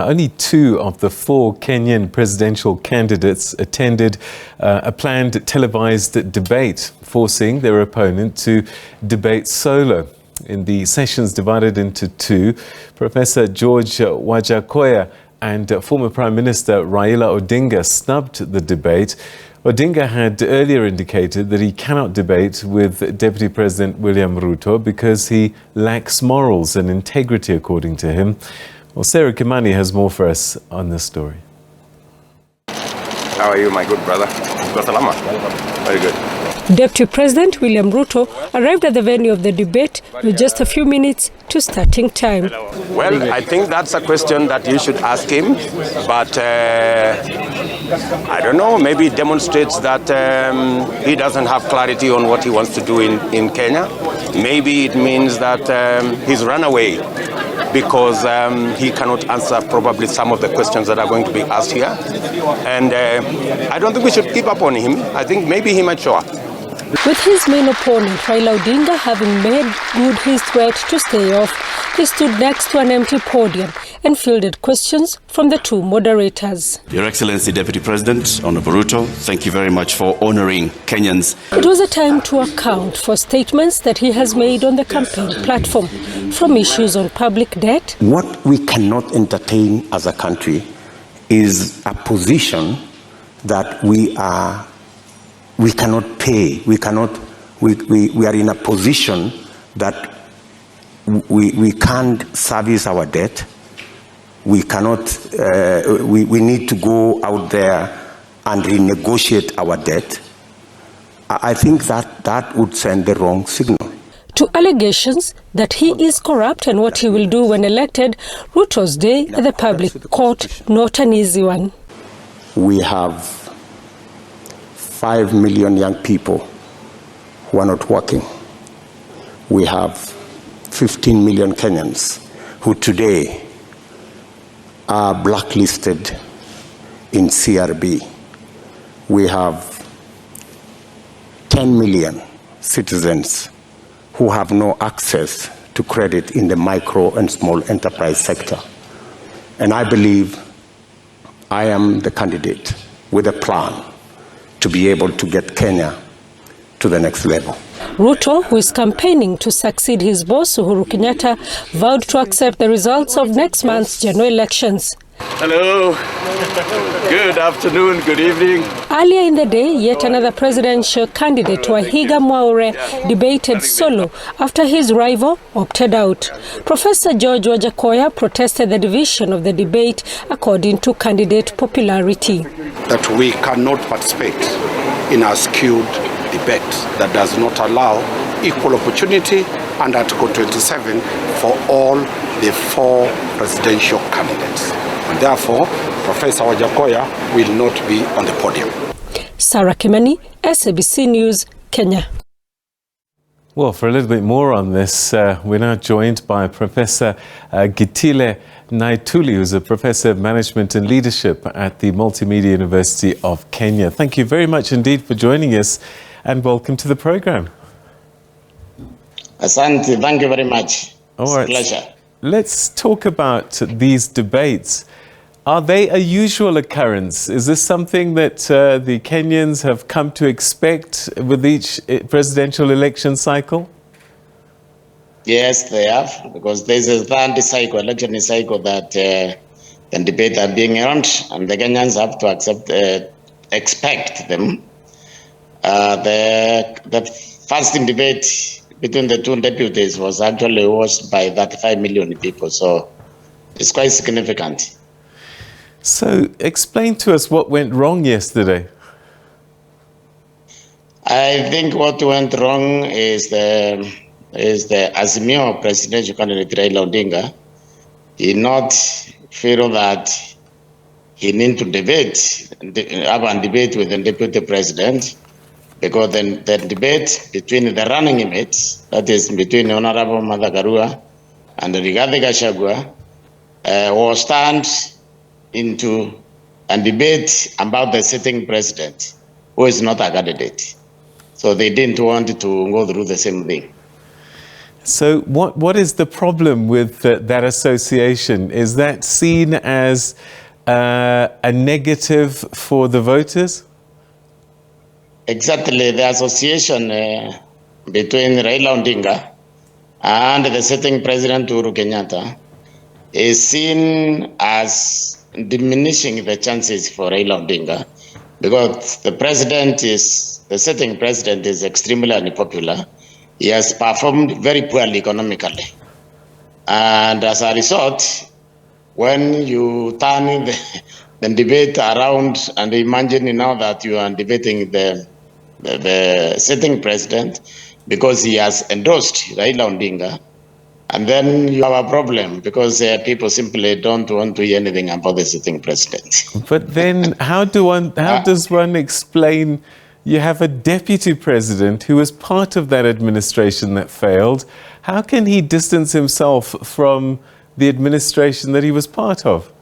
Only 2 of the 4 Kenyan presidential candidates attended a planned televised debate, forcing their opponent to debate solo. In the sessions divided into 2, Professor Wajackoyah and former Prime Minister Raila Odinga snubbed the debate. Odinga had earlier indicated that he cannot debate with Deputy President William Ruto because he lacks morals and integrity, according to him. Well, Sarah Kimani has more for us on this story. How are you, my good brother? Salama. Very good. Deputy President William Ruto arrived at the venue of the debate with just a few minutes to starting time. Well, I think that's a question that you should ask him, but I don't know, maybe it demonstrates that he doesn't have clarity on what he wants to do in Kenya. Maybe it means that he's run away because he cannot answer probably some of the questions that are going to be asked here. And I don't think we should keep up on him. I think maybe he might show up. With his main opponent, Raila Odinga, having made good his threat to stay off, he stood next to an empty podium and fielded questions from the 2 moderators. Your Excellency, Deputy President, Honorable Ruto, thank you very much for honoring Kenyans. It was a time to account for statements that he has made on the campaign platform, from issues on public debt. What we cannot entertain as a country is a position that we cannot pay. We are in a position that we can't service our debt. We cannot, we need to go out there and renegotiate our debt. I think that would send the wrong signal. To allegations that he is corrupt and what he will do when elected, Ruto's day at the public court not an easy one. We have 5 million young people who are not working. We have 15 million Kenyans who today are blacklisted in CRB. We have 10 million citizens who have no access to credit in the micro and small enterprise sector. And I believe I am the candidate with a plan to be able to get Kenya to the next level. Ruto, who is campaigning to succeed his boss Uhuru Kenyatta, vowed to accept the results of next month's general elections. Hello, good afternoon, good evening. Earlier in the day, yet another presidential candidate, Wahiga Mwaure, debated solo after his rival opted out. Professor Wajackoyah protested the division of the debate according to candidate popularity. That we cannot participate in a skewed debate that does not allow equal opportunity under Article 27 for all the 4 presidential candidates. And therefore, Professor Wajackoyah will not be on the podium. Sarah Kimani, SABC News, Kenya. Well, for a little bit more on this, we're now joined by Professor Gitile Naituli, who's a Professor of Management and Leadership at the Multimedia University of Kenya. Thank you very much indeed for joining us and welcome to the program. Asante, thank you very much. It's a pleasure. Let's talk about these debates. Are they a usual occurrence? Is this something that the Kenyans have come to expect with each presidential election cycle? Yes, they have, because there's a third election cycle that the debates are being held, and the Kenyans have to expect them. The first debate between the 2 deputies was actually watched by 35 million people, so it's quite significant. So explain to us what went wrong yesterday. I think what went wrong is the Azimio presidential candidate Raila Odinga. He not feel that he need to have a debate with the deputy president, because the debate between the running mates, that is between Honorable Martha Karua and Rigathi Gachagua, was turned into a debate about the sitting president, who is not a candidate. So they didn't want to go through the same thing. So what is the problem with that association? Is that seen as a negative for the voters? Exactly. The association between Raila Odinga and the sitting President Uhuru Kenyatta is seen as diminishing the chances for Raila Odinga, because the sitting president is extremely unpopular. He has performed very poorly economically. And as a result, when you turn the debate around and imagine now that you are debating the sitting president because he has endorsed Raila Odinga, and then you have a problem because people simply don't want to hear anything about the sitting president. But then how does one explain you have a deputy president who was part of that administration that failed? How can he distance himself from the administration that he was part of?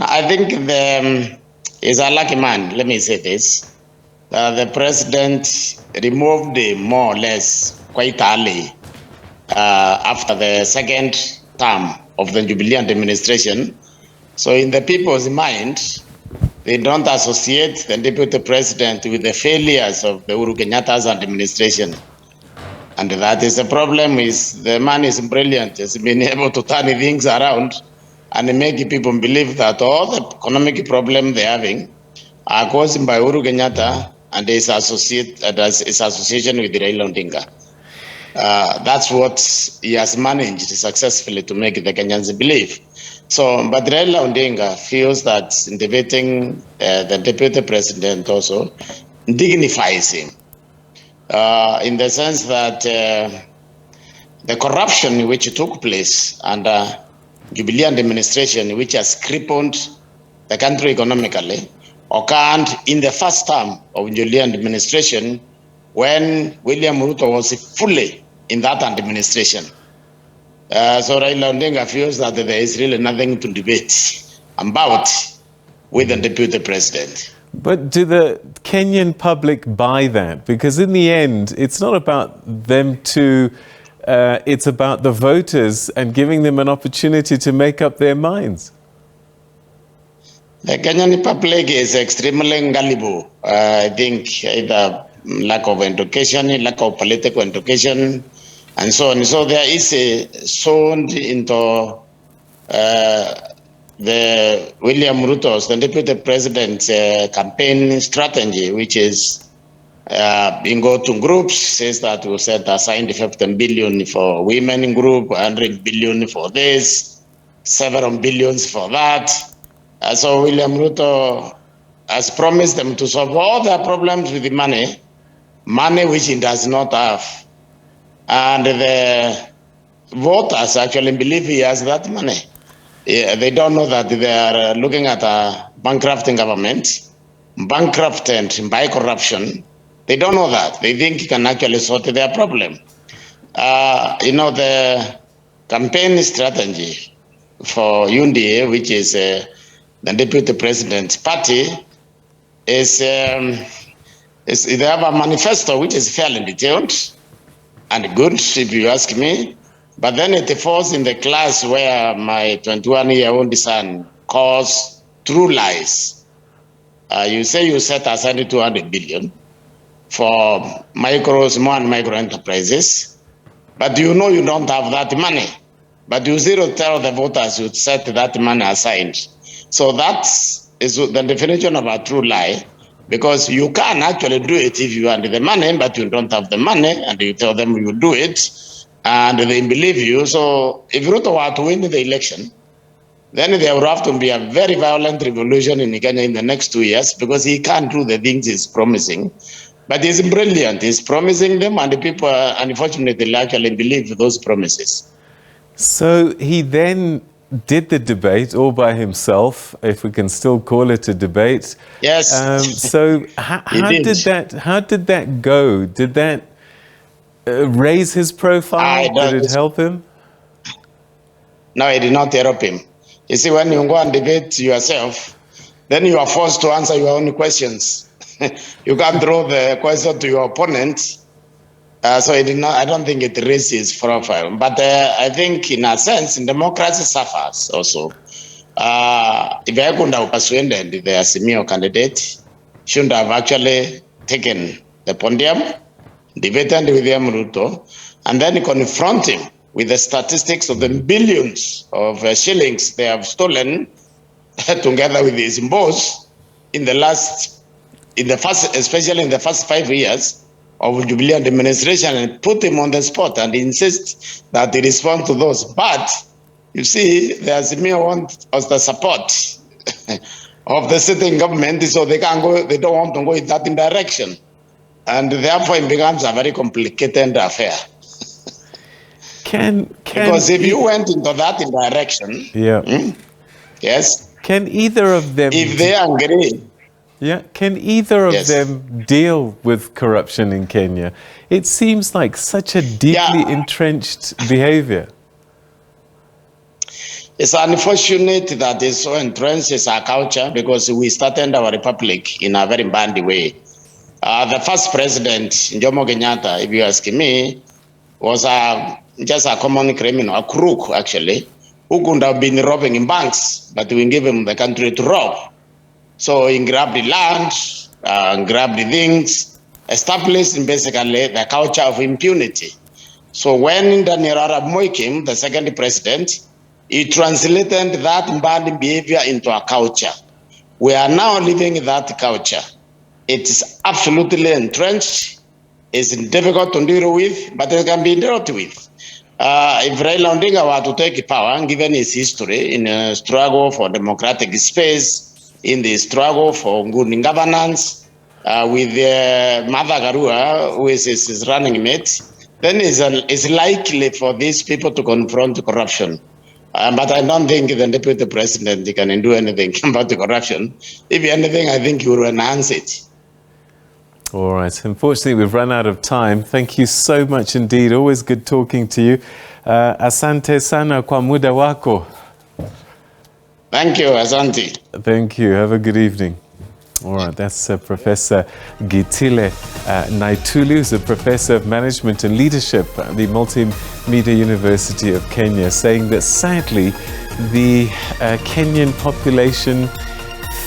I think he's a lucky man, let me say this. The president removed more or less quite early after the second term of the Jubilee administration. So in the people's mind, they don't associate the deputy president with the failures of the Uhuru Kenyatta's administration. And that is the problem. Is the man is brilliant. He's been able to turn things around and make people believe that all the economic problems they're having are caused by Uhuru Kenyatta and his association with Raila Odinga. That's what he has managed successfully to make the Kenyans believe. So, but Raila Odinga feels that debating the deputy president also dignifies him in the sense that the corruption which took place under Jubilee administration, which has crippled the country economically, occurred in the first term of Jubilee administration when William Ruto was fully in that administration. So Raila Odinga feels that there is really nothing to debate about with the deputy president. But do the Kenyan public buy that? Because in the end, it's not about them two, it's about the voters and giving them an opportunity to make up their minds. The Kenyan public is extremely gullible. I think either lack of education, lack of political education, and so on. So there is a sown into the William Ruto's, the deputy president's campaign strategy, which is being go to groups, says that we set aside 15 billion for women group, 100 billion for this, several billions for that. So William Ruto has promised them to solve all their problems with the money which he does not have. And the voters actually believe he has that money. They don't know that they are looking at a bankrupting government, bankrupted by corruption. They don't know that. They think he can actually sort their problem. The campaign strategy for UNDA, which is the deputy president's party, is they have a manifesto which is fairly detailed and good, if you ask me. But then it falls in the class where my 21-year-old son calls true lies. You say you set aside 200 billion for small and micro enterprises, but you know you don't have that money. But you zero tell the voters you set that money aside. So that is the definition of a true lie, because you can actually do it if you have the money, but you don't have the money, and you tell them you do it, and they believe you. So if Ruto were to win the election, then there would have to be a very violent revolution in Kenya in the next 2 years, because he can't do the things he's promising. But he's brilliant. He's promising them, and the people, unfortunately, actually believe those promises. So he then did the debate all by himself, if we can still call it a debate. Yes. So how did that go? Did that raise his profile? Did it help him? No, it did not help him. You see, when you go and debate yourself, then you are forced to answer your own questions. You can't throw the question to your opponent So I don't think it raises his profile. But I think in a sense, democracy suffers also. If I could have persuaded the Azimio candidate, shouldn't have actually taken the podium, debated with William Ruto, and then confront him with the statistics of the billions of shillings they have stolen together with his boss especially in the first 5 years of Jubilee administration, and put him on the spot and insist that he respond to those. But you see, the Azimio wants the support of the sitting government, so they can't go. They don't want to go in that direction, and therefore it becomes a very complicated affair. Because if you went into that direction, yes, can either of them, if they agree, can either of them deal with corruption in Kenya? It seems like such a deeply entrenched behavior. It's unfortunate that it's so entrenched as our culture, because we started our republic in a very bad way. The first president, Jomo Kenyatta, if you ask me, was just a common criminal, a crook actually, who could have been robbing in banks, but we gave him the country to rob. So he grabbed the land, grabbed the things, established basically the culture of impunity. So when Daniel Arap Moi came, the second president, he translated that bad behavior into a culture. We are now living that culture. It is absolutely entrenched. It's difficult to deal with, but it can be dealt with. If Raila Odinga were to take power, given his history in a struggle for democratic space, in the struggle for good governance, with Martha Karua, who is his running mate, then it's likely for these people to confront corruption. But I don't think the Deputy President can do anything about the corruption. If anything, I think he will enhance it. All right. Unfortunately, we've run out of time. Thank you so much indeed. Always good talking to you. Asante sana kwa muda wako. Thank you, Asante. Thank you. Have a good evening. All right. That's Professor Gitile Naituli, who's a Professor of Management and Leadership at the Multimedia University of Kenya, saying that sadly, the Kenyan population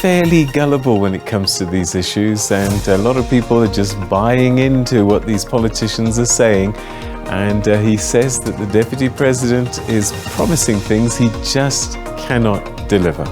fairly gullible when it comes to these issues, and a lot of people are just buying into what these politicians are saying. And he says that the Deputy President is promising things he just cannot deliver.